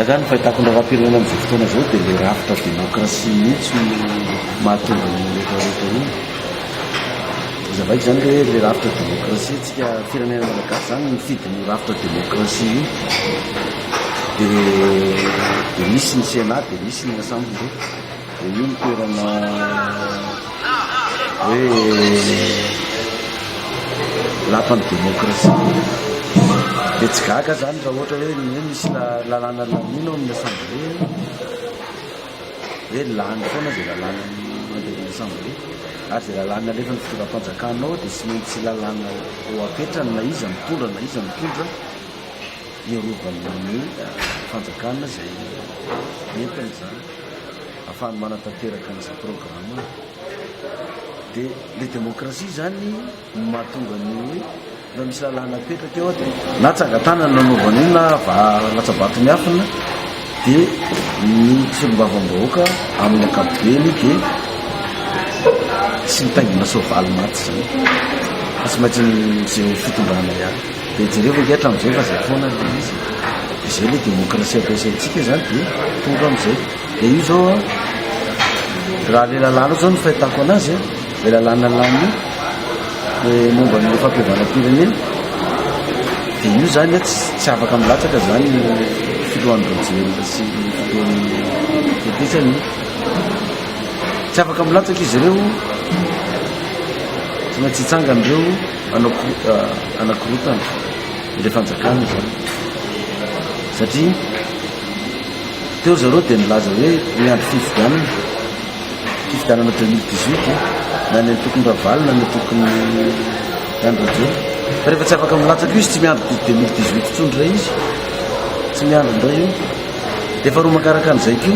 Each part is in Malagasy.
Zany fahitako ny raha-pirenena amin'izao fotoana zao dia le rafitra demokrasia mihitsy mahatonga ny rehetrarehetra iny. Zavaiko zany hoe le rafitra demokrasia tsika firenena malagasy zany mifidy ny rafitra demokrasia io. Dia misy ny Sénat dia misy ny Assemblée. Dia io ny toerana hoe lapan'ny demokrasia. Dia tsy gaga zany raha ohatra hoe misy lalàna lamino amin'ny Assemblée, hoe lany foana zay lalàna mandeha amin'ny Assemblée, ary zay lalàna alefa ny fitondram-panjakanao dia tsy maintsy lalàna ho apetrany na iza mitondra iarovany fanjakana zay entiny zany ahafahany manatanteraka n'izay programme. Dia le demokrasia zany mahatonga ny hoe na misy lalàna apetraka eo dia na tsangatanana nanaovana io na latsabato miafina dia ny solombavam-bahoaka amin'ny ankapobeny dia sy mitaingina soavaly maty zany fa tsy maintsy zay fitondrana ihany. Dia jereo fa ngetra amin'izay fa zay foana le izy. Izay le demokrasia ampiasaintsika zany dia tonga amin'izay. Dia io zao raha le lalàna zao ny fahitako anazy le lalàna lany momba ny fampihavanam-pirenena dia io zany tsy afaka milatsaka zany filohan'ny rojerina sy filohan'ny tetesany. Tsy afaka milatsaka izy ireo, tsy maintsy hitsanganyireo anakorotana ilay fanjakana zany. Satria teo zareo dia nilaza hoe miandro fifidianana 2018 na ny tokony ravaly na ny tokony andro rajeo. Fa rehefa tsy afaka milatsaka io izy tsy miandro 2018 tsondra izy, tsy miandro ndray io. Dia faharoa makaraka an'izay kio,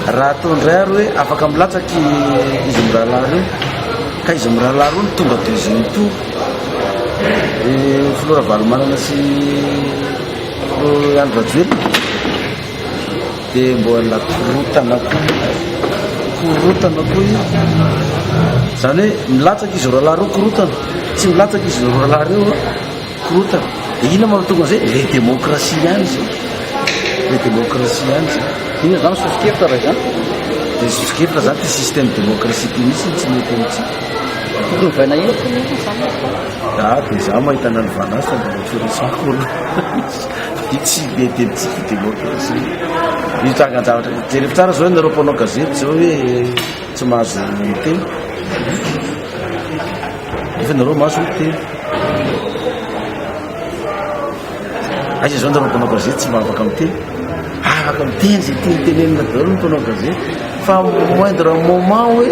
raha ataondray ary hoe afaka milatsaky izy mirahalahy reo ka izy mirahalahy reo ny tonga deuxième tour, Flora Valomanana sy andro rajelo dia mbola korotana koa io. Zany hoe milatsaka izy roalahy reo korotana, tsy milatsaka izy roalahy reo korotana. Dia ina mahatonga zay le demokrasia ihany zay, le demokrasia ihany zay. Ina zany sosikevitra raha zany dia sosikevitra zany ty système demokrasia ty misy tsy mety amitsika. Tokony vaina ina dia za mahitana ny vanasa mba firesako tsy mety amitsika demokrasia. Io tangan-javatra jerevy tsara zao nareo mpanao gazety zao hoe tsy mahazo miteny, efa nareo mahazo miteny. Aiza zao nareo mpanao gazety tsy mba afaka miteny, afaka miteny zay tenenina daholo ny mpanao gazety, fa moindre moment hoe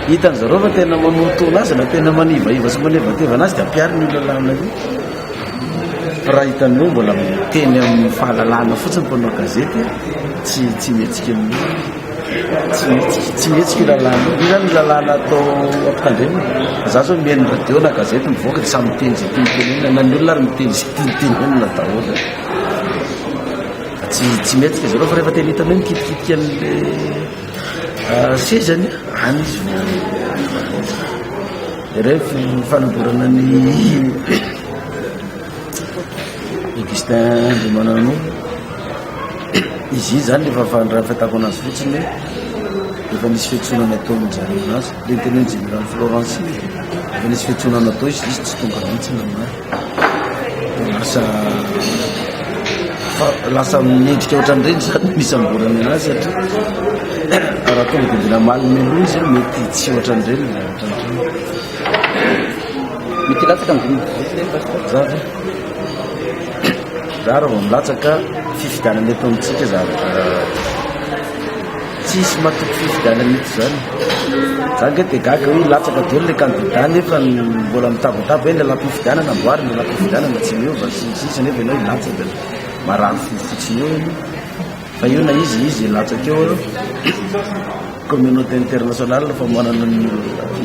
hitan'ny zareo fa tena manotona azy na tena manivaiva sy manevatevana azy dia ampiariny io lalàna io. Fa raha hitan'ny hoe mbola miteny amin'ny fahalalàna fotsiny mpanao gazety tsy mihetsika tsy mihetsika lalàna io zany lalàna atao ampitandremana. Za zao mihaino radio na gazety mivoaka dia samy miteny zay tianytenenina na ny olona ary miteny zay tianytenenina daholo. Tsy mihetsika zareo fa rehefa tena hitany hoe mikitikitika an'le sezany any izy rehefa fanamborana ny Augustin Ndramanano izy zany lefa raha fahitako anazy fotsiny efa nisy fiantsonana atao amin'izareo anazy le teneny général Florence efa nisy fiantsonana atao izy tsy tonga mihitsy namazy lasa miendrika ohatran'ireny zany misy amborana anazy satria raha tonga dia dina malomelo izy mety tsy ohatran'ireny mety latsaka amin'ny za raha vao milatsaka fifidianana eto amitsika za tsisy matoky fifidianana eto zany zany ke dia gaga hoe latsaka daholo le kandida nefa mbola mitabataba hoe lalam-pifidianana amboary ny lalam-pifidianana tsy miova sisy nefa ianao ilatsaka marary fotsiny eo fa io na izy latsaka eo communauté internationale fa manana ny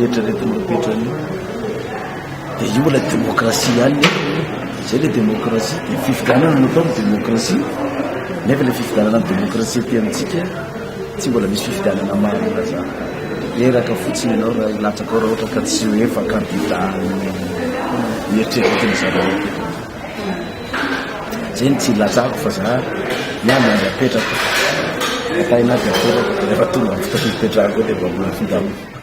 eritreretiny apetrany dia io mbola demokrasia ihany zay le demokrasia dia fifidianana natao ny demokrasia nefa le fifidianana ny demokrasia ty amitsika tsy mbola misy fifidianana marina zany eraka fotsiny ianao raha ilatsaka ao raha ohatra ka tsy efa kandida mieritreretiny zareo jeny tsy latsako fa za miamandry apetraka atainaty apetraka rehefa tonga fitafipetrahako de mba mbola findamina